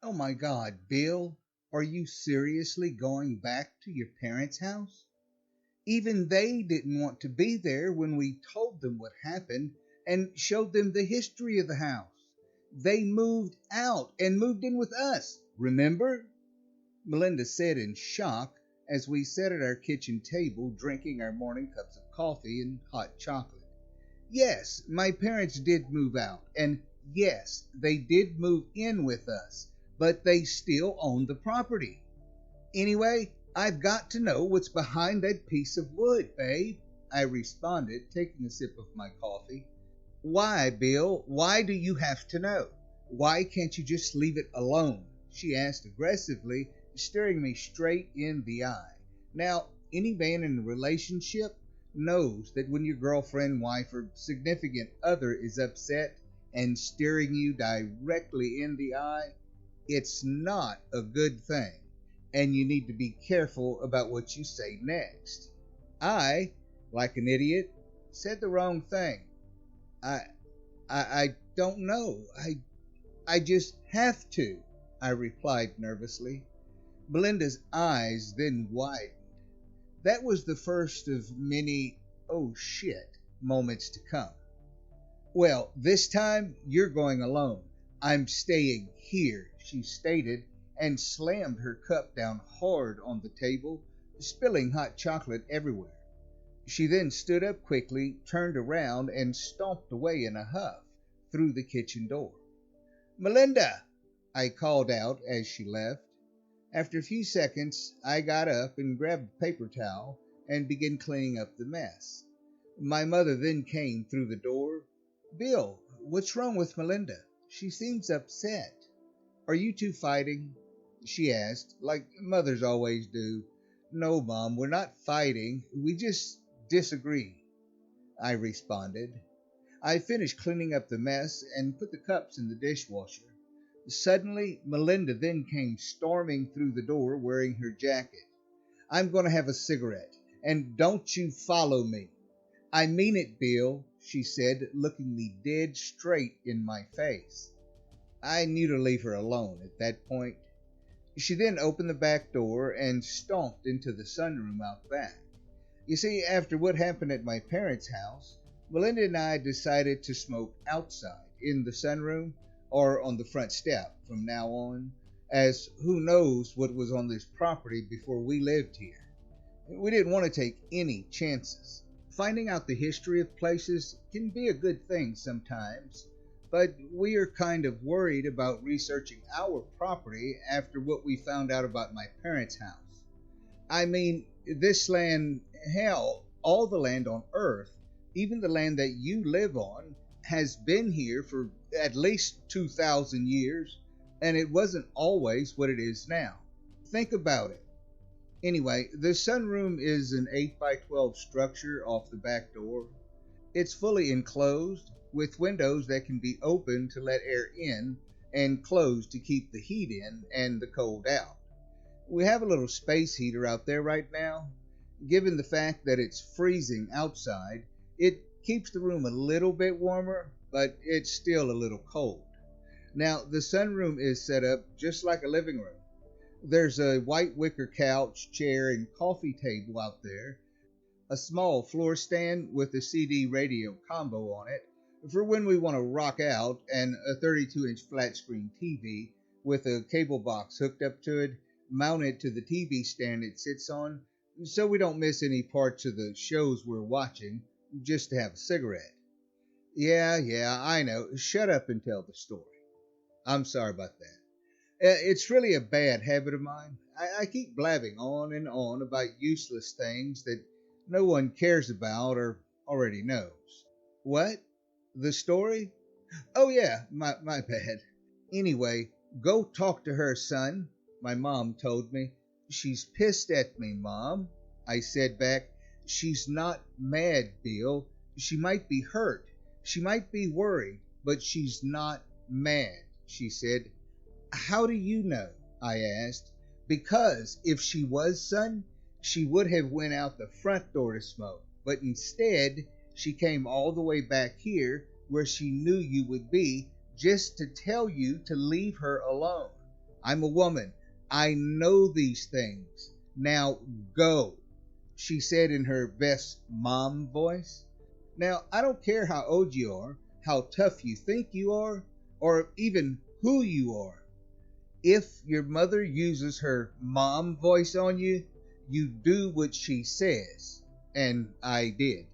Oh my God, Bill, are you seriously going back to your parents' house? Even they didn't want to be there when we told them what happened and showed them the history of the house. They moved out and moved in with us, remember? Melinda said in shock as we sat at our kitchen table drinking our morning cups of coffee and hot chocolate. Yes, my parents did move out, and yes, they did move in with us, but they still own the property. Anyway, I've got to know what's behind that piece of wood, babe, I responded, taking a sip of my coffee. Why, Bill? Why do you have to know? Why can't you just leave it alone? She asked aggressively, staring me straight in the eye. Now, any man in a relationship knows that when your girlfriend, wife, or significant other is upset and staring you directly in the eye, it's not a good thing, and you need to be careful about what you say next. I, like an idiot, said the wrong thing. I I don't know. I just have to, I replied nervously. Belinda's eyes then widened. That was the first of many oh shit moments to come. Well, this time you're going alone. I'm staying here, she stated, and slammed her cup down hard on the table, spilling hot chocolate everywhere. She then stood up quickly, turned around, and stomped away in a huff through the kitchen door. Melinda, I called out as she left. After a few seconds, I got up and grabbed a paper towel and began cleaning up the mess. My mother then came through the door. Bill, what's wrong with Melinda? She seems upset. Are you two fighting? She asked, like mothers always do. No, Mom, we're not fighting. We just disagree, I responded. I finished cleaning up the mess and put the cups in the dishwasher. Suddenly, Melinda then came storming through the door wearing her jacket. I'm going to have a cigarette, and don't you follow me. I mean it, Bill, she said, looking me dead straight in my face. I knew to leave her alone at that point. She then opened the back door and stomped into the sunroom out back. You see, after what happened at my parents' house, Melinda and I decided to smoke outside in the sunroom or on the front step from now on, as who knows what was on this property before we lived here. We didn't want to take any chances. Finding out the history of places can be a good thing sometimes, but we are kind of worried about researching our property after what we found out about my parents' house. I mean, this land, hell, all the land on Earth, even the land that you live on, has been here for at least 2,000 years, and it wasn't always what it is now. Think about it. Anyway, the sunroom is an 8 by 12 structure off the back door. It's fully enclosed with windows that can be opened to let air in and closed to keep the heat in and the cold out. We have a little space heater out there right now. Given the fact that it's freezing outside, it keeps the room a little bit warmer, but it's still a little cold. Now, the sunroom is set up just like a living room. There's a white wicker couch, chair, and coffee table out there, a small floor stand with a CD radio combo on it for when we want to rock out, and a 32-inch flat screen TV with a cable box hooked up to it, mounted to the TV stand it sits on, so we don't miss any parts of the shows we're watching, just to have a cigarette. Yeah, I know. Shut up and tell the story. I'm sorry about that. It's really a bad habit of mine. I keep blabbing on and on about useless things that no one cares about or already knows. What? The story? Oh yeah, my bad. Anyway, go talk to her, son, my mom told me. She's pissed at me, Mom, I said back. She's not mad, Bill. She might be hurt. She might be worried, but she's not mad, she said. How do you know? I asked. Because if she was, son, she would have went out the front door to smoke, but instead she came all the way back here where she knew you would be just to tell you to leave her alone. I'm a woman. I know these things. Now go, she said in her best mom voice. Now, I don't care how old you are, how tough you think you are, or even who you are. If your mother uses her mom voice on you, you do what she says. And I did.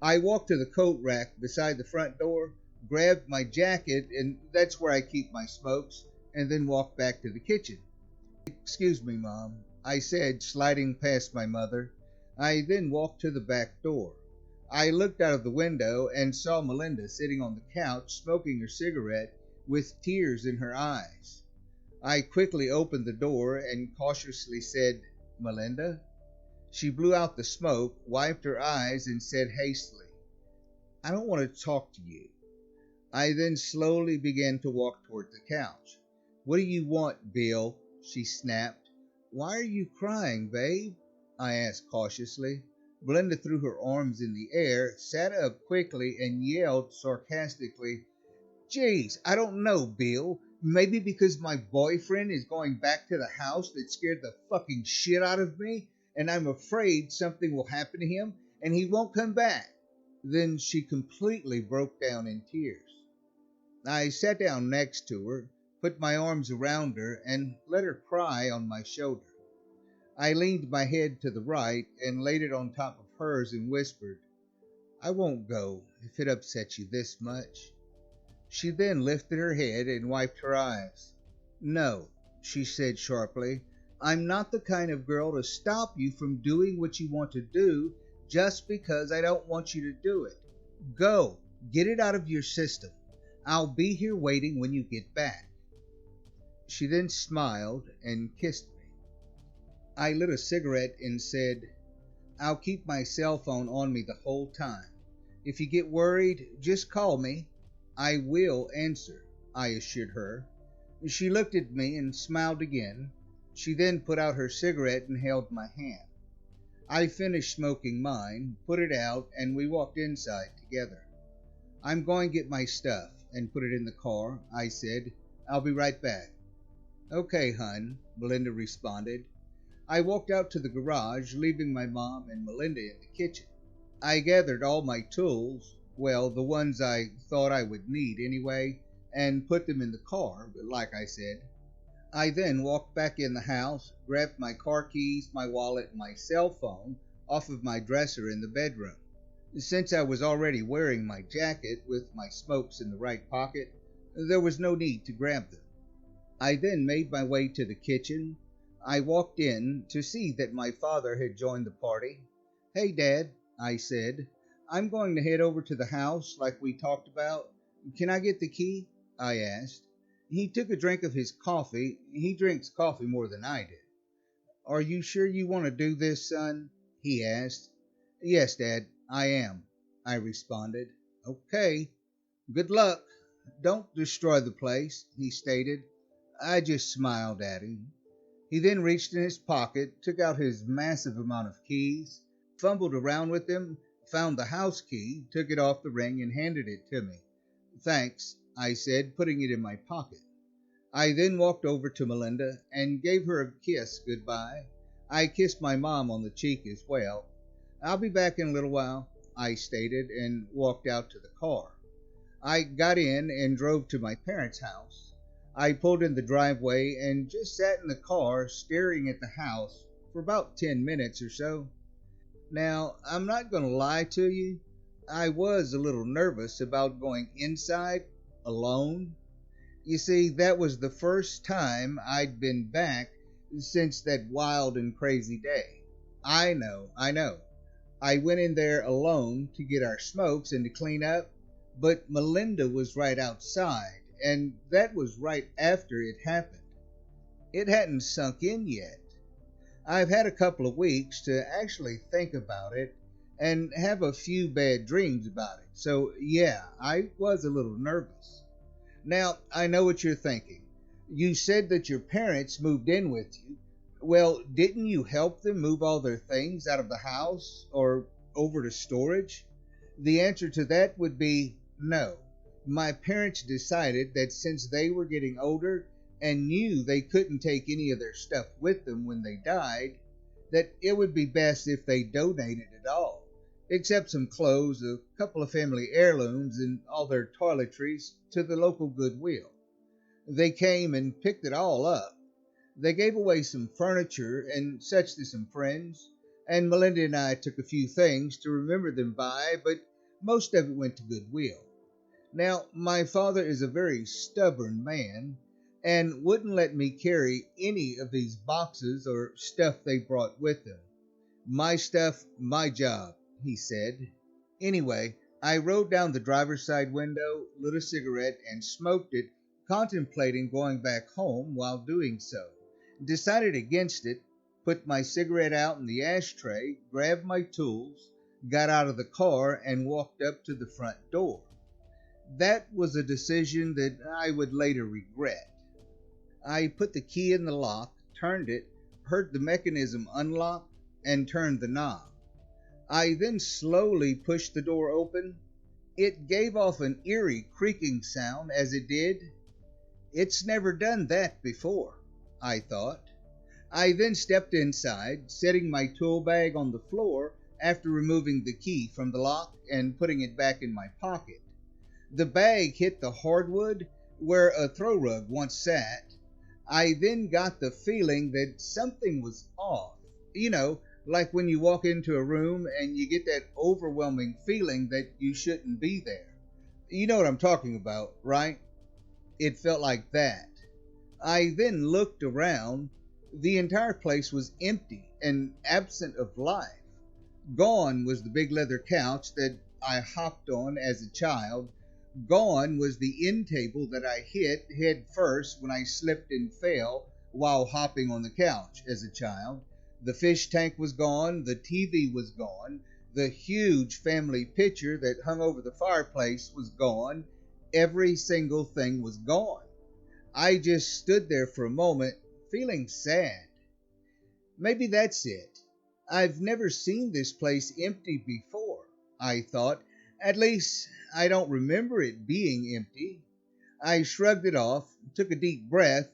I walked to the coat rack beside the front door, grabbed my jacket, and that's where I keep my smokes, and then walked back to the kitchen. Excuse me, Mom, I said, sliding past my mother. I then walked to the back door. I looked out of the window and saw Melinda sitting on the couch smoking her cigarette with tears in her eyes. I quickly opened the door and cautiously said, Melinda? She blew out the smoke, wiped her eyes, and said hastily, I don't want to talk to you. I then slowly began to walk toward the couch. What do you want, Bill? She snapped. Why are you crying, babe? I asked cautiously. Melinda threw her arms in the air, sat up quickly, and yelled sarcastically, Geez, I don't know, Bill. Maybe because my boyfriend is going back to the house that scared the fucking shit out of me, and I'm afraid something will happen to him, and he won't come back. Then she completely broke down in tears. I sat down next to her, put my arms around her, and let her cry on my shoulder. I leaned my head to the right and laid it on top of hers and whispered, I won't go if it upsets you this much. She then lifted her head and wiped her eyes. No, she said sharply, I'm not the kind of girl to stop you from doing what you want to do just because I don't want you to do it. Go, get it out of your system. I'll be here waiting when you get back. She then smiled and kissed me. I lit a cigarette and said, I'll keep my cell phone on me the whole time. If you get worried, just call me. I will answer, I assured her. She looked at me and smiled again. She then put out her cigarette and held my hand. I finished smoking mine, put it out, and we walked inside together. I'm going to get my stuff and put it in the car, I said. I'll be right back. Okay, hun, Melinda responded. I walked out to the garage, leaving my mom and Melinda in the kitchen. I gathered all my tools, well, the ones I thought I would need anyway, and put them in the car, like I said. I then walked back in the house, grabbed my car keys, my wallet, and my cell phone off of my dresser in the bedroom. Since I was already wearing my jacket with my smokes in the right pocket, there was no need to grab them. I then made my way to the kitchen. I walked in to see that my father had joined the party. Hey, Dad, I said. I'm going to head over to the house like we talked about. Can I get the key? I asked. He took a drink of his coffee. He drinks coffee more than I do. Are you sure you want to do this, son? He asked. Yes, Dad, I am, I responded. Okay. Good luck. Don't destroy the place, he stated. I just smiled at him. He then reached in his pocket, took out his massive amount of keys, fumbled around with them, found the house key, took it off the ring, and handed it to me. Thanks, I said, putting it in my pocket. I then walked over to Melinda and gave her a kiss goodbye. I kissed my mom on the cheek as well. I'll be back in a little while, I stated, and walked out to the car. I got in and drove to my parents' house. I pulled in the driveway and just sat in the car staring at the house for about 10 minutes or so. Now, I'm not going to lie to you. I was a little nervous about going inside alone. You see, that was the first time I'd been back since that wild and crazy day. I know. I went in there alone to get our smokes and to clean up, but Melinda was right outside, and that was right after it happened. It hadn't sunk in yet. I've had a couple of weeks to actually think about it and have a few bad dreams about it, so yeah, I was a little nervous. Now, I know what you're thinking. You said that your parents moved in with you. Well, didn't you help them move all their things out of the house or over to storage? The answer to that would be no. My parents decided that since they were getting older and knew they couldn't take any of their stuff with them when they died, that it would be best if they donated it all, except some clothes, a couple of family heirlooms, and all their toiletries to the local Goodwill. They came and picked it all up. They gave away some furniture and such to some friends, and Melinda and I took a few things to remember them by, but most of it went to Goodwill. Now, my father is a very stubborn man and wouldn't let me carry any of these boxes or stuff they brought with them. My stuff, my job, he said. Anyway, I rolled down the driver's side window, lit a cigarette, and smoked it, contemplating going back home while doing so. Decided against it, put my cigarette out in the ashtray, grabbed my tools, got out of the car, and walked up to the front door. That was a decision that I would later regret. I put the key in the lock, turned it, heard the mechanism unlock, and turned the knob. I then slowly pushed the door open. It gave off an eerie creaking sound as it did. It's never done that before, I thought. I then stepped inside, setting my tool bag on the floor after removing the key from the lock and putting it back in my pocket. The bag hit the hardwood where a throw rug once sat. I then got the feeling that something was off. You know, like when you walk into a room and you get that overwhelming feeling that you shouldn't be there. You know what I'm talking about, right? It felt like that. I then looked around. The entire place was empty and absent of life. Gone was the big leather couch that I hopped on as a child. Gone was the end table that I hit head first when I slipped and fell while hopping on the couch as a child. The fish tank was gone. The TV was gone. The huge family picture that hung over the fireplace was gone. Every single thing was gone. I just stood there for a moment, feeling sad. Maybe that's it. I've never seen this place empty before, I thought. At least, I don't remember it being empty. I shrugged it off, took a deep breath,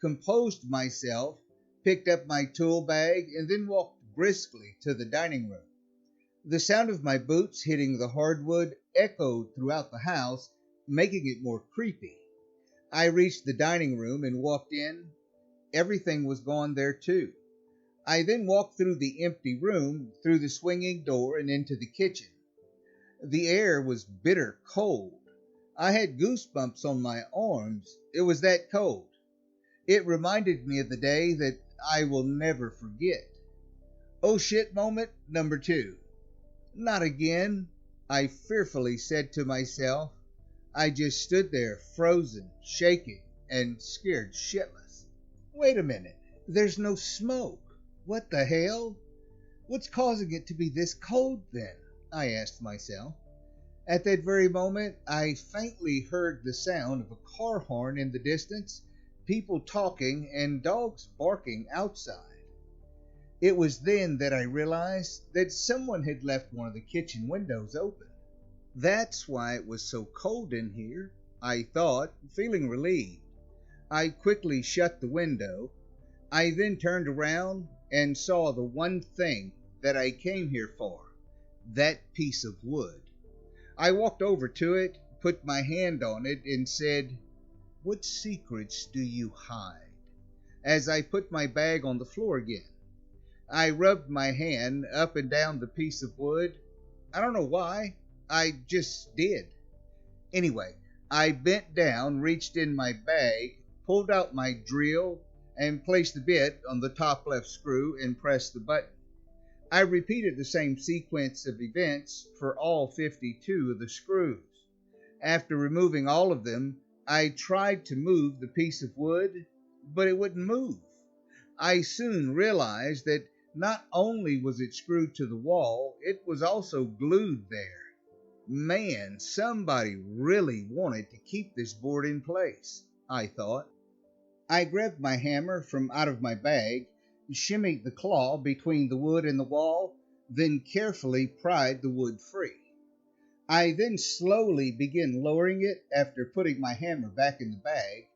composed myself, picked up my tool bag, and then walked briskly to the dining room. The sound of my boots hitting the hardwood echoed throughout the house, making it more creepy. I reached the dining room and walked in. Everything was gone there too. I then walked through the empty room, through the swinging door, and into the kitchen. The air was bitter cold. I had goosebumps on my arms. It was that cold. It reminded me of the day that I will never forget. Oh shit moment number 2. Not again, I fearfully said to myself. I just stood there, frozen, shaking, and scared shitless. Wait a minute, there's no smoke. What the hell? What's causing it to be this cold then? I asked myself. At that very moment, I faintly heard the sound of a car horn in the distance, people talking, and dogs barking outside. It was then that I realized that someone had left one of the kitchen windows open. That's why it was so cold in here, I thought, feeling relieved. I quickly shut the window. I then turned around and saw the one thing that I came here for, that piece of wood. I walked over to it, put my hand on it, and said, "What secrets do you hide?" as I put my bag on the floor again. I rubbed my hand up and down the piece of wood. I don't know why. I just did. Anyway, I bent down, reached in my bag, pulled out my drill, and placed the bit on the top left screw and pressed the button. I repeated the same sequence of events for all 52 of the screws. After removing all of them, I tried to move the piece of wood, but it wouldn't move. I soon realized that not only was it screwed to the wall, it was also glued there. Man, somebody really wanted to keep this board in place, I thought. I grabbed my hammer from out of my bag, shimmied the claw between the wood and the wall, then carefully pried the wood free. I then slowly began lowering it after putting my hammer back in the bag.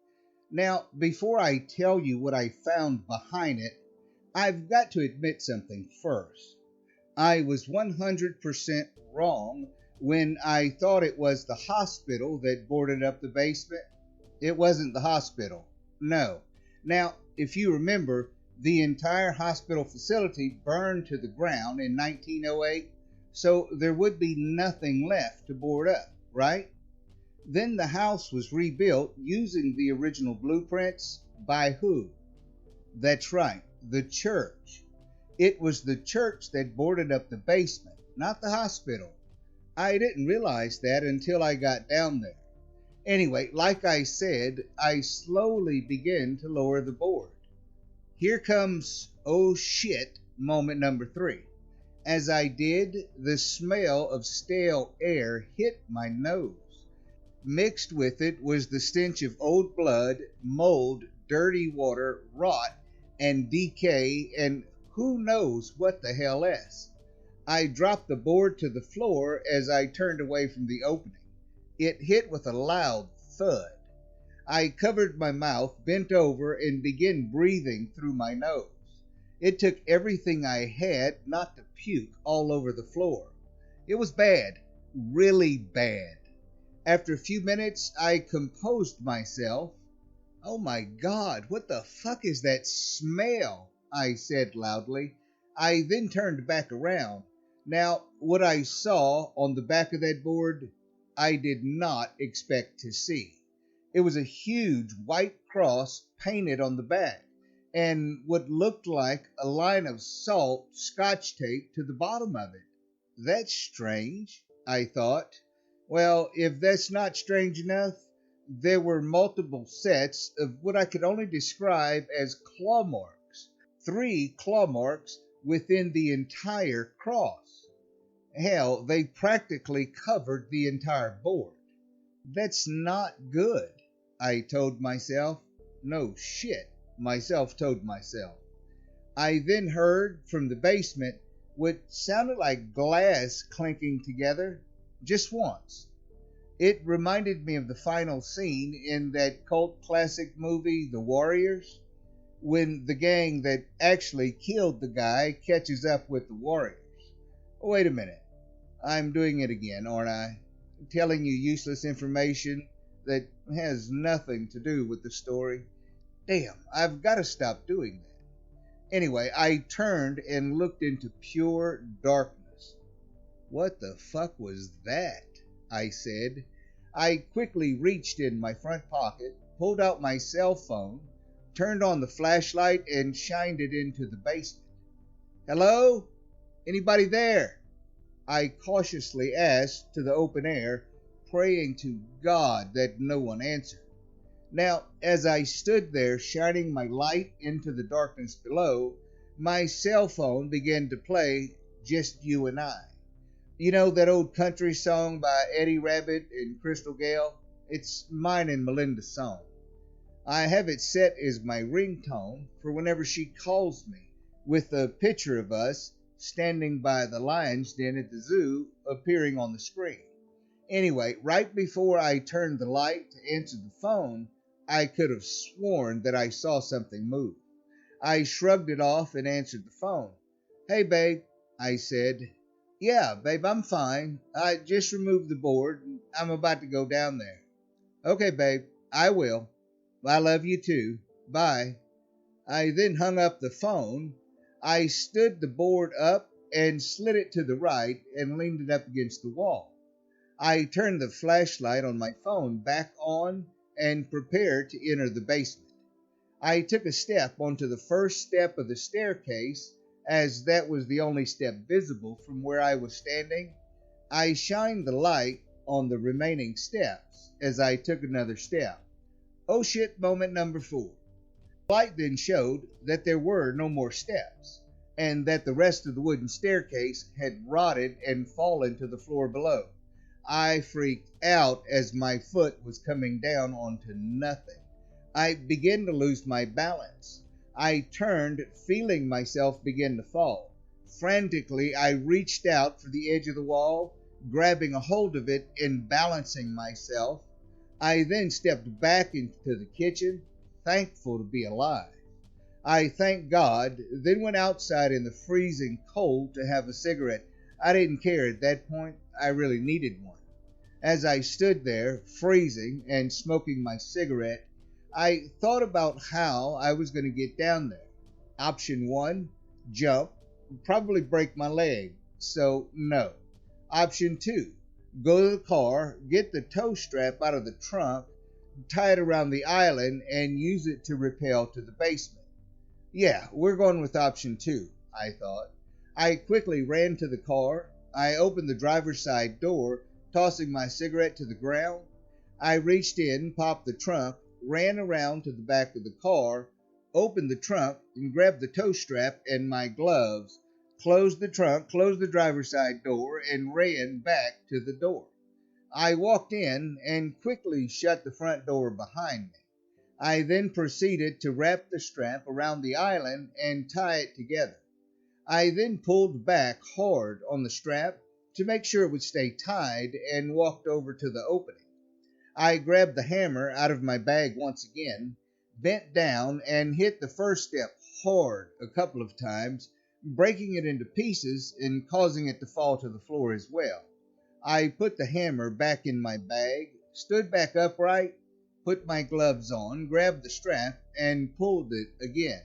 Now, before I tell you what I found behind it, I've got to admit something first. I was 100% wrong when I thought it was the hospital that boarded up the basement. It wasn't the hospital. No. Now, if you remember, the entire hospital facility burned to the ground in 1908, so there would be nothing left to board up, right? Then the house was rebuilt using the original blueprints by who? That's right, the church. It was the church that boarded up the basement, not the hospital. I didn't realize that until I got down there. Anyway, like I said, I slowly began to lower the board. Here comes, oh shit, moment number 3. As I did, the smell of stale air hit my nose. Mixed with it was the stench of old blood, mold, dirty water, rot, and decay, and who knows what the hell else. I dropped the board to the floor as I turned away from the opening. It hit with a loud thud. I covered my mouth, bent over, and began breathing through my nose. It took everything I had not to puke all over the floor. It was bad, really bad. After a few minutes, I composed myself. "Oh my God, what the fuck is that smell?" I said loudly. I then turned back around. Now, what I saw on the back of that board, I did not expect to see. It was a huge white cross painted on the back, and what looked like a line of salt scotch tape to the bottom of it. That's strange, I thought. Well, if that's not strange enough, there were multiple sets of what I could only describe as claw marks. 3 claw marks within the entire cross. Hell, they practically covered the entire board. That's not good, I told myself. No shit, myself told myself. I then heard from the basement what sounded like glass clinking together just once. It reminded me of the final scene in that cult classic movie, The Warriors, when the gang that actually killed the guy catches up with the Warriors. Wait a minute. I'm doing it again, aren't I? Telling you useless information that has nothing to do with the story. Damn, I've got to stop doing that. Anyway, I turned and looked into pure darkness. "What the fuck was that?" I said. I quickly reached in my front pocket, pulled out my cell phone, turned on the flashlight, and shined it into the basement. "Hello? Anybody there?" I cautiously asked to the open air, praying to God that no one answered. Now, as I stood there shining my light into the darkness below, my cell phone began to play Just You and I. You know that old country song by Eddie Rabbitt and Crystal Gale? It's mine and Melinda's song. I have it set as my ringtone for whenever she calls me, with a picture of us standing by the lion's den at the zoo appearing on the screen. Anyway, right before I turned the light to answer the phone, I could have sworn that I saw something move. I shrugged it off and answered the phone. "Hey, babe," I said. "Yeah, babe, I'm fine. I just removed the board. I'm about to go down there." "Okay, babe, I will. I love you too. Bye." I then hung up the phone. I stood the board up and slid it to the right and leaned it up against the wall. I turned the flashlight on my phone back on and prepared to enter the basement. I took a step onto the first step of the staircase, as that was the only step visible from where I was standing. I shined the light on the remaining steps as I took another step. Oh shit, moment number 4. The light then showed that there were no more steps, and that the rest of the wooden staircase had rotted and fallen to the floor below. I freaked out as my foot was coming down onto nothing. I began to lose my balance. I turned, feeling myself begin to fall. Frantically, I reached out for the edge of the wall, grabbing a hold of it and balancing myself. I then stepped back into the kitchen, thankful to be alive. I thanked God, then went outside in the freezing cold to have a cigarette. I didn't care at that point. I really needed one. As I stood there, freezing and smoking my cigarette, I thought about how I was going to get down there. Option 1, jump, probably break my leg, so no. Option 2, go to the car, get the tow strap out of the trunk, tie it around the island, and use it to rappel to the basement. Yeah, we're going with option 2, I thought. I quickly ran to the car. I opened the driver's side door, tossing my cigarette to the ground. I reached in, popped the trunk, ran around to the back of the car, opened the trunk, and grabbed the tow strap and my gloves, closed the trunk, closed the driver's side door, and ran back to the door. I walked in and quickly shut the front door behind me. I then proceeded to wrap the strap around the island and tie it together. I then pulled back hard on the strap to make sure it would stay tied and walked over to the opening. I grabbed the hammer out of my bag once again, bent down, and hit the first step hard a couple of times, breaking it into pieces and causing it to fall to the floor as well. I put the hammer back in my bag, stood back upright, put my gloves on, grabbed the strap, and pulled it again.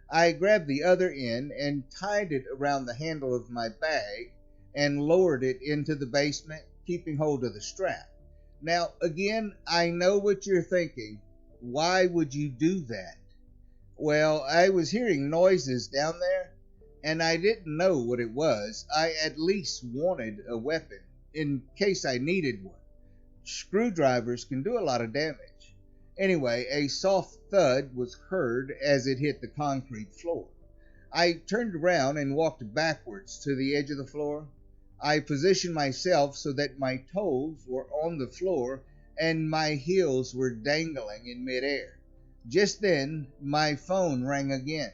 I grabbed the other end and tied it around the handle of my bag and lowered it into the basement, keeping hold of the strap. Now, again, I know what you're thinking. Why would you do that? Well, I was hearing noises down there, and I didn't know what it was. I at least wanted a weapon, in case I needed one. Screwdrivers can do a lot of damage. Anyway, a soft thud was heard as it hit the concrete floor. I turned around and walked backwards to the edge of the floor. I positioned myself so that my toes were on the floor and my heels were dangling in midair. Just then, my phone rang again.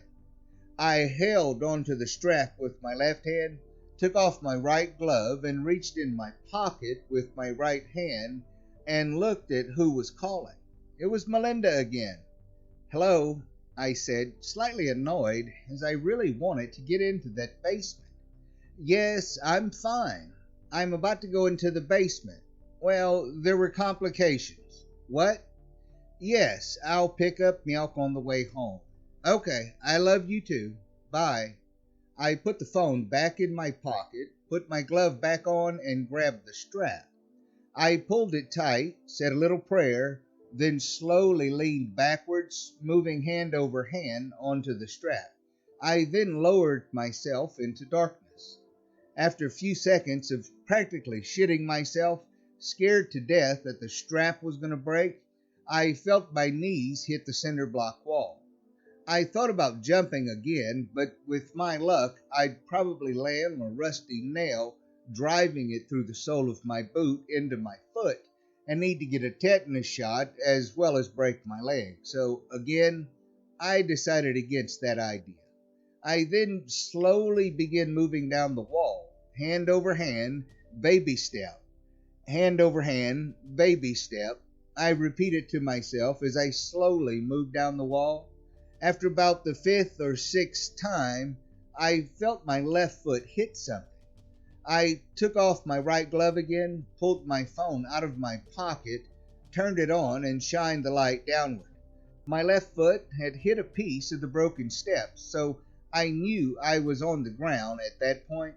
I held onto the strap with my left hand, took off my right glove, and reached in my pocket with my right hand and looked at who was calling. It was Melinda again. "Hello," I said, slightly annoyed, as I really wanted to get into that basement. "Yes, I'm fine. I'm about to go into the basement. Well, there were complications." "What?" "Yes, I'll pick up milk on the way home." "Okay, I love you too. Bye." I put the phone back in my pocket, put my glove back on, and grabbed the strap. I pulled it tight, said a little prayer, then slowly leaned backwards, moving hand over hand onto the strap. I then lowered myself into darkness. After a few seconds of practically shitting myself, scared to death that the strap was going to break, I felt my knees hit the cinder block wall. I thought about jumping again, but with my luck, I'd probably land on a rusty nail, driving it through the sole of my boot into my foot, and need to get a tetanus shot as well as break my leg. So again, I decided against that idea. I then slowly began moving down the wall, hand over hand, baby step. Hand over hand, baby step. I repeated to myself as I slowly moved down the wall. After about the 5th or 6th time, I felt my left foot hit something. I took off my right glove again, pulled my phone out of my pocket, turned it on, and shined the light downward. My left foot had hit a piece of the broken steps, so I knew I was on the ground at that point.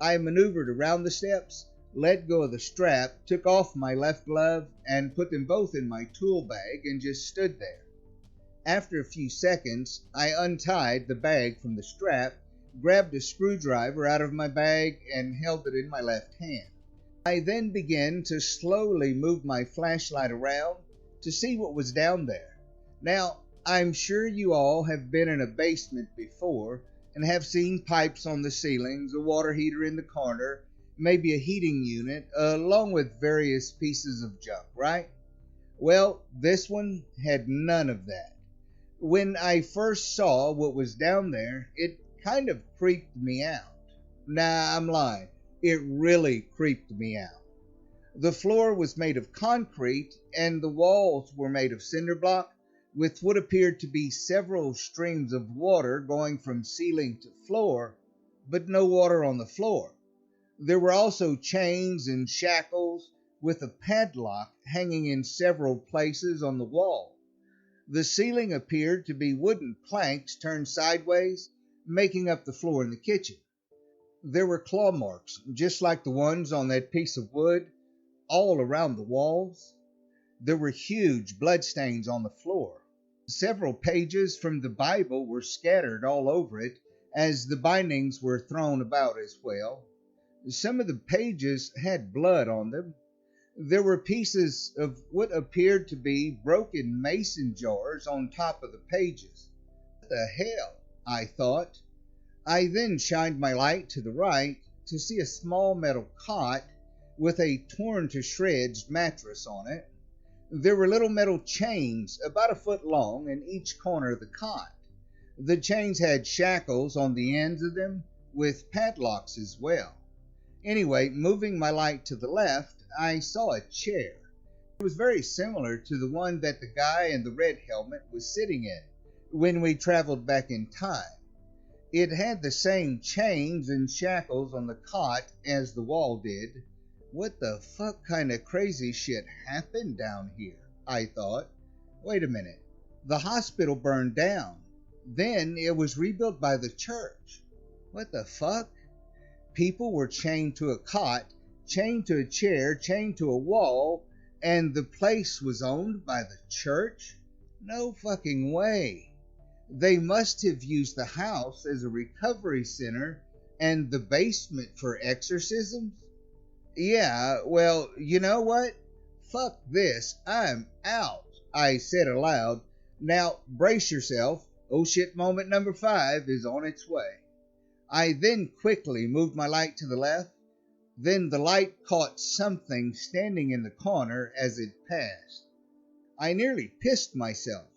I maneuvered around the steps, let go of the strap, took off my left glove, and put them both in my tool bag and just stood there. After a few seconds, I untied the bag from the strap, grabbed a screwdriver out of my bag, and held it in my left hand. I then began to slowly move my flashlight around to see what was down there. Now, I'm sure you all have been in a basement before and have seen pipes on the ceilings, a water heater in the corner, maybe a heating unit, along with various pieces of junk, right? Well, this one had none of that. When I first saw what was down there, it kind of creeped me out. Nah, I'm lying. It really creeped me out. The floor was made of concrete and the walls were made of cinder block, with what appeared to be several streams of water going from ceiling to floor, but no water on the floor. There were also chains and shackles with a padlock hanging in several places on the wall. The ceiling appeared to be wooden planks turned sideways, making up the floor in the kitchen. There were claw marks, just like the ones on that piece of wood, all around the walls. There were huge bloodstains on the floor. Several pages from the Bible were scattered all over it, as the bindings were thrown about as well. Some of the pages had blood on them. There were pieces of what appeared to be broken mason jars on top of the pages. What the hell? I thought. I then shined my light to the right to see a small metal cot with a torn to shreds mattress on it. There were little metal chains about a foot long in each corner of the cot. The chains had shackles on the ends of them with padlocks as well. Anyway, moving my light to the left, I saw a chair. It was very similar to the one that the guy in the red helmet was sitting in when we traveled back in time. It had the same chains and shackles on the cot as the wall did. What the fuck kind of crazy shit happened down here? I thought. Wait a minute. The hospital burned down. Then it was rebuilt by the church. What the fuck? People were chained to a cot, chained to a chair, chained to a wall, and the place was owned by the church? No fucking way. They must have used the house as a recovery center and the basement for exorcisms? Yeah, well, you know what? Fuck this. I'm out, I said aloud. Now, brace yourself. Oh shit moment number 5 is on its way. I then quickly moved my light to the left. Then the light caught something standing in the corner as it passed. I nearly pissed myself.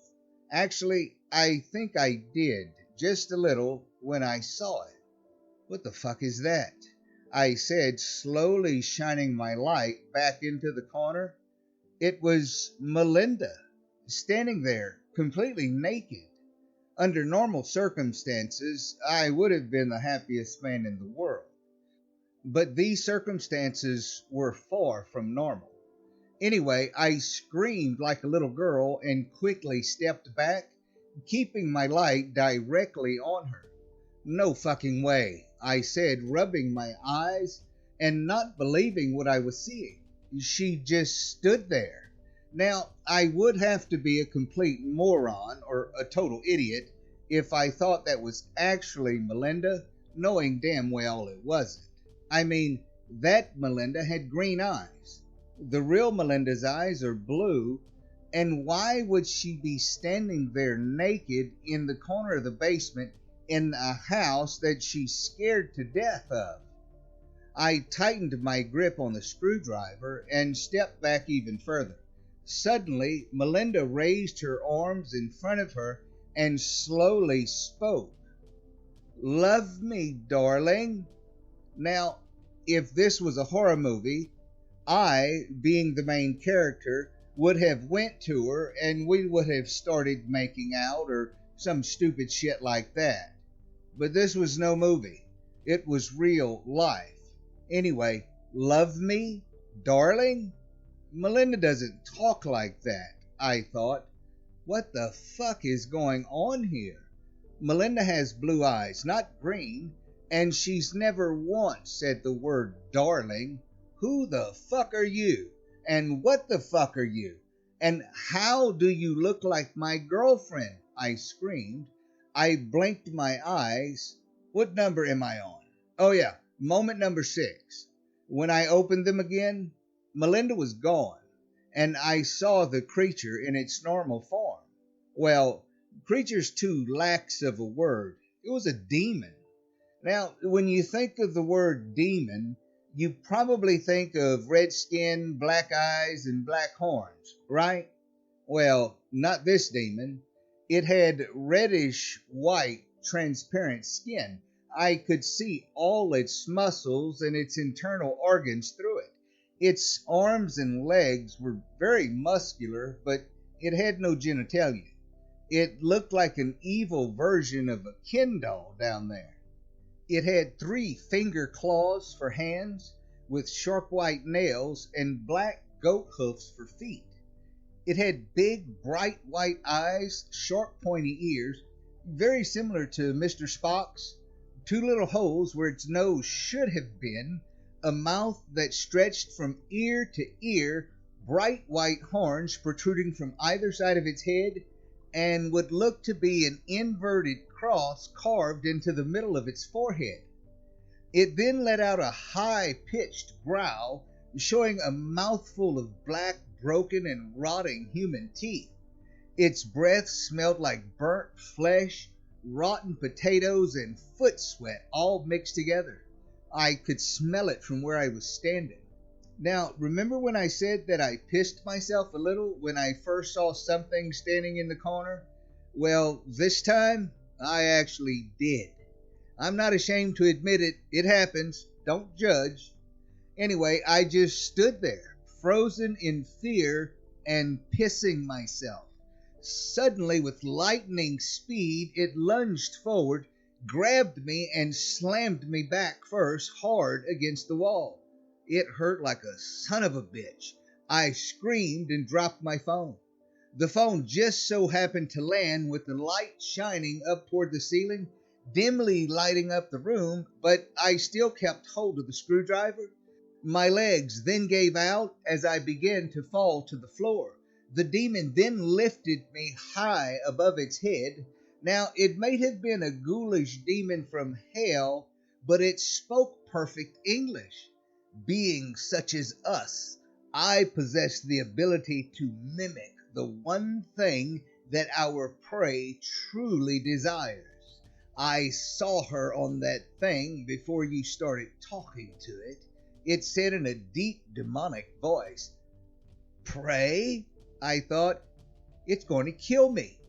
Actually, I think I did, just a little, when I saw it. What the fuck is that? I said, slowly shining my light back into the corner. It was Melinda, standing there, completely naked. Under normal circumstances, I would have been the happiest man in the world. But these circumstances were far from normal. Anyway, I screamed like a little girl and quickly stepped back, keeping my light directly on her. No fucking way, I said, rubbing my eyes and not believing what I was seeing. She just stood there. Now, I would have to be a complete moron or a total idiot if I thought that was actually Melinda, knowing damn well it wasn't. I mean, that Melinda had green eyes. The real Melinda's eyes are blue, and why would she be standing there naked in the corner of the basement in a house that she's scared to death of? I tightened my grip on the screwdriver and stepped back even further. Suddenly, Melinda raised her arms in front of her and slowly spoke. "Love me, darling." Now, if this was a horror movie, I, being the main character, would have went to her and we would have started making out or some stupid shit like that. But this was no movie. It was real life. Anyway, love me, darling? Melinda doesn't talk like that, I thought. What the fuck is going on here? Melinda has blue eyes, not green, and she's never once said the word darling. Who the fuck are you? And what the fuck are you? And how do you look like my girlfriend? I screamed. I blinked my eyes. What number am I on? Oh yeah, moment number 6. When I opened them again, Melinda was gone, and I saw the creature in its normal form. Well, creature's too lax of a word. It was a demon. Now, when you think of the word demon, you probably think of red skin, black eyes, and black horns, right? Well, not this demon. It had reddish white, transparent skin. I could see all its muscles and its internal organs through it. Its arms and legs were very muscular, but it had no genitalia. It looked like an evil version of a Ken doll down there. It had 3 finger claws for hands, with sharp white nails and black goat hoofs for feet. It had big, bright white eyes, sharp, pointy ears, very similar to Mr. Spock's, 2 little holes where its nose should have been, a mouth that stretched from ear to ear, bright white horns protruding from either side of its head, and would look to be an inverted cross carved into the middle of its forehead. It then let out a high-pitched growl, showing a mouthful of black, broken, and rotting human teeth. Its breath smelled like burnt flesh, rotten potatoes, and foot sweat all mixed together. I could smell it from where I was standing. Now, remember when I said that I pissed myself a little when I first saw something standing in the corner? Well, this time, I actually did. I'm not ashamed to admit it. It happens. Don't judge. Anyway, I just stood there, frozen in fear and pissing myself. Suddenly, with lightning speed, it lunged forward, grabbed me, and slammed me back first hard against the wall. It hurt like a son of a bitch. I screamed and dropped my phone. The phone just so happened to land with the light shining up toward the ceiling, dimly lighting up the room, but I still kept hold of the screwdriver. My legs then gave out as I began to fall to the floor. The demon then lifted me high above its head. Now, it may have been a ghoulish demon from hell, but it spoke perfect English. Being such as us, I possess the ability to mimic the one thing that our prey truly desires. I saw her on that thing before you started talking to it. It said in a deep demonic voice, "Prey?" I thought, "It's going to kill me."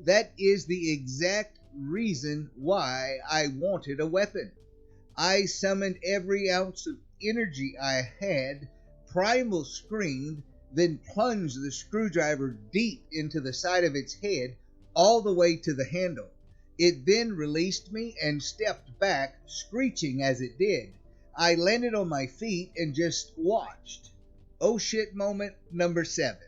That is the exact reason why I wanted a weapon. I summoned every ounce of energy I had, primal screamed, then plunged the screwdriver deep into the side of its head, all the way to the handle. It then released me and stepped back, screeching as it did. I landed on my feet and just watched. Oh shit moment number 7.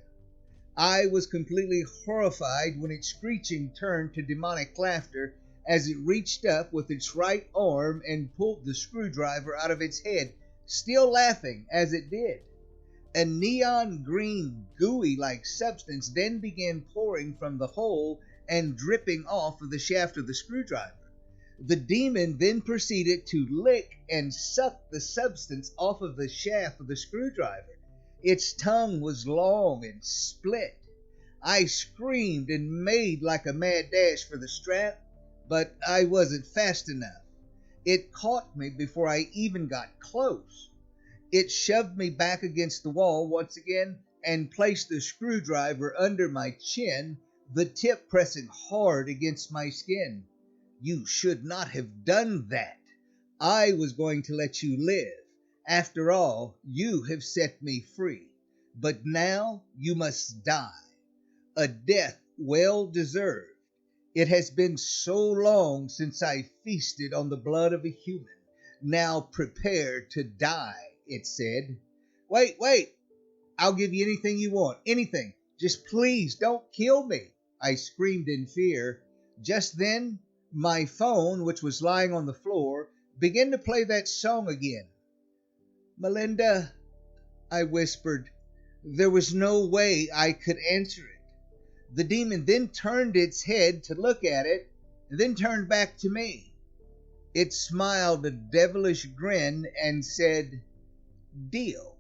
I was completely horrified when its screeching turned to demonic laughter as it reached up with its right arm and pulled the screwdriver out of its head, still laughing as it did. A neon green, gooey-like substance then began pouring from the hole and dripping off of the shaft of the screwdriver. The demon then proceeded to lick and suck the substance off of the shaft of the screwdriver. Its tongue was long and split. I screamed and made like a mad dash for the strap, but I wasn't fast enough. It caught me before I even got close. It shoved me back against the wall once again and placed the screwdriver under my chin, the tip pressing hard against my skin. "You should not have done that. I was going to let you live. After all, you have set me free. But now you must die. A death well deserved. It has been so long since I feasted on the blood of a human. Now prepare to die," it said. Wait. I'll give you anything you want. Anything. Just please don't kill me," I screamed in fear. Just then, my phone, which was lying on the floor, began to play that song again. "Melinda," I whispered. There was no way I could answer it. The demon then turned its head to look at it, and then turned back to me. It smiled a devilish grin and said, "Deal."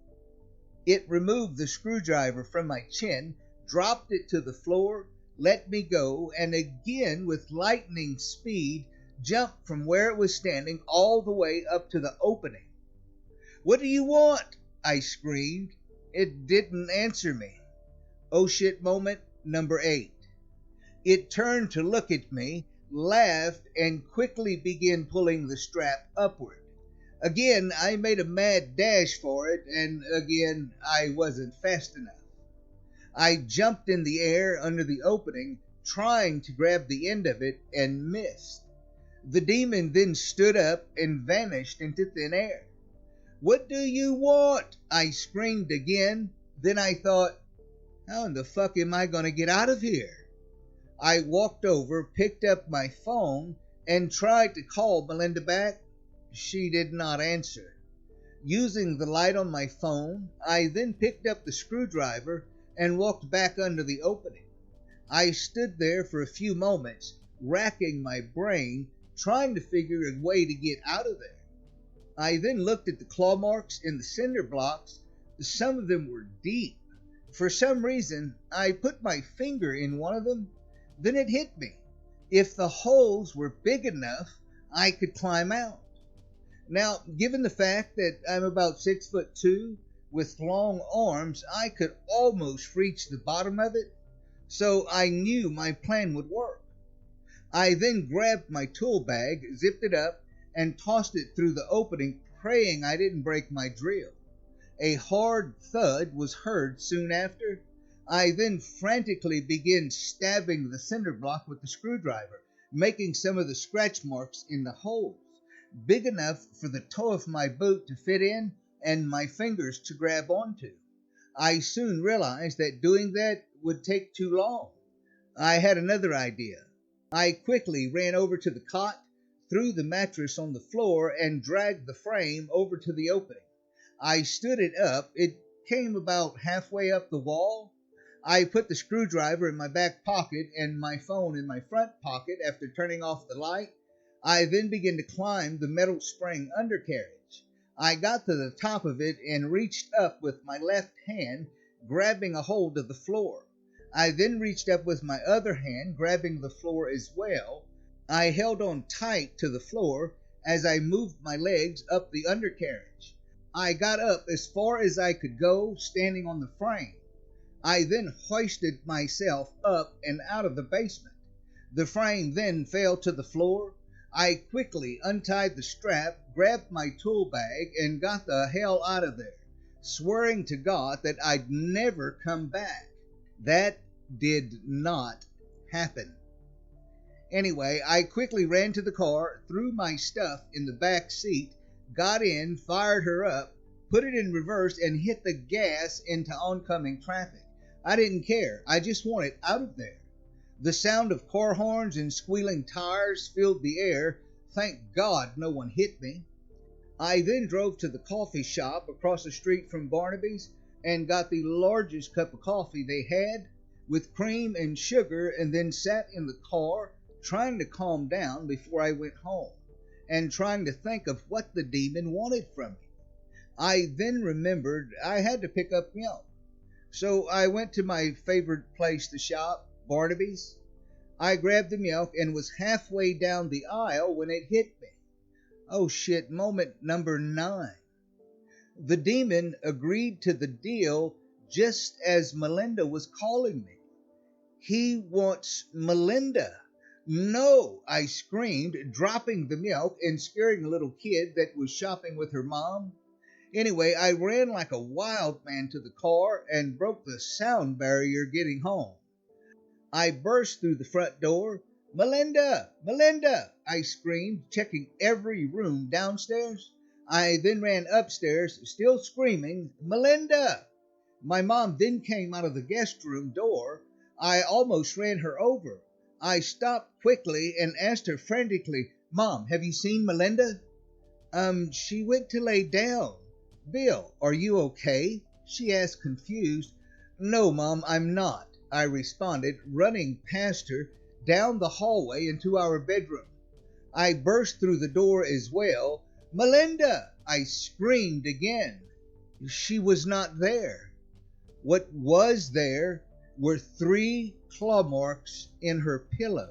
It removed the screwdriver from my chin, dropped it to the floor, let me go, and again with lightning speed jumped from where it was standing all the way up to the opening. "What do you want?" I screamed. It didn't answer me. Oh shit moment number 8. It turned to look at me, laughed, and quickly began pulling the strap upward. Again, I made a mad dash for it, and again, I wasn't fast enough. I jumped in the air under the opening, trying to grab the end of it and missed. The demon then stood up and vanished into thin air. "What do you want?" I screamed again. Then I thought, how in the fuck am I going to get out of here? I walked over, picked up my phone, and tried to call Melinda back. She did not answer. Using the light on my phone, I then picked up the screwdriver and walked back under the opening. I stood there for a few moments, racking my brain, trying to figure a way to get out of there. I then looked at the claw marks in the cinder blocks. Some of them were deep. For some reason, I put my finger in one of them. Then it hit me. If the holes were big enough, I could climb out. Now, given the fact that I'm about 6'2" with long arms, I could almost reach the bottom of it, so I knew my plan would work. I then grabbed my tool bag, zipped it up, and tossed it through the opening, praying I didn't break my drill. A hard thud was heard soon after. I then frantically began stabbing the cinder block with the screwdriver, making some of the scratch marks in the holes, big enough for the toe of my boot to fit in and my fingers to grab onto. I soon realized that doing that would take too long. I had another idea. I quickly ran over to the cot, threw the mattress on the floor, and dragged the frame over to the opening. I stood it up. It came about halfway up the wall. I put the screwdriver in my back pocket and my phone in my front pocket after turning off the light. I then began to climb the metal spring undercarriage. I got to the top of it and reached up with my left hand, grabbing a hold of the floor. I then reached up with my other hand, grabbing the floor as well. I held on tight to the floor as I moved my legs up the undercarriage. I got up as far as I could go, standing on the frame. I then hoisted myself up and out of the basement. The frame then fell to the floor. I quickly untied the strap, grabbed my tool bag, and got the hell out of there, swearing to God that I'd never come back. That did not happen. Anyway, I quickly ran to the car, threw my stuff in the back seat, got in, fired her up, put it in reverse, and hit the gas into oncoming traffic. I didn't care. I just wanted out of there. The sound of car horns and squealing tires filled the air. Thank God no one hit me. I then drove to the coffee shop across the street from Barnaby's and got the largest cup of coffee they had with cream and sugar, and then sat in the car trying to calm down before I went home and trying to think of what the demon wanted from me. I then remembered I had to pick up milk. So I went to my favorite place to shop, Barnaby's. I grabbed the milk and was halfway down the aisle when it hit me. Oh shit, moment number 9. The demon agreed to the deal just as Melinda was calling me. He wants Melinda. No, I screamed, dropping the milk and scaring a little kid that was shopping with her mom. Anyway, I ran like a wild man to the car and broke the sound barrier getting home. I burst through the front door. Melinda! Melinda! I screamed, checking every room downstairs. I then ran upstairs, still screaming, Melinda! My mom then came out of the guest room door. I almost ran her over. I stopped quickly and asked her frantically, Mom, have you seen Melinda? She went to lay down. Bill, are you okay? She asked, confused. No, Mom, I'm not, I responded, running past her down the hallway into our bedroom. I burst through the door as well. Melinda! I screamed again. She was not there. What was there were 3 claw marks in her pillow.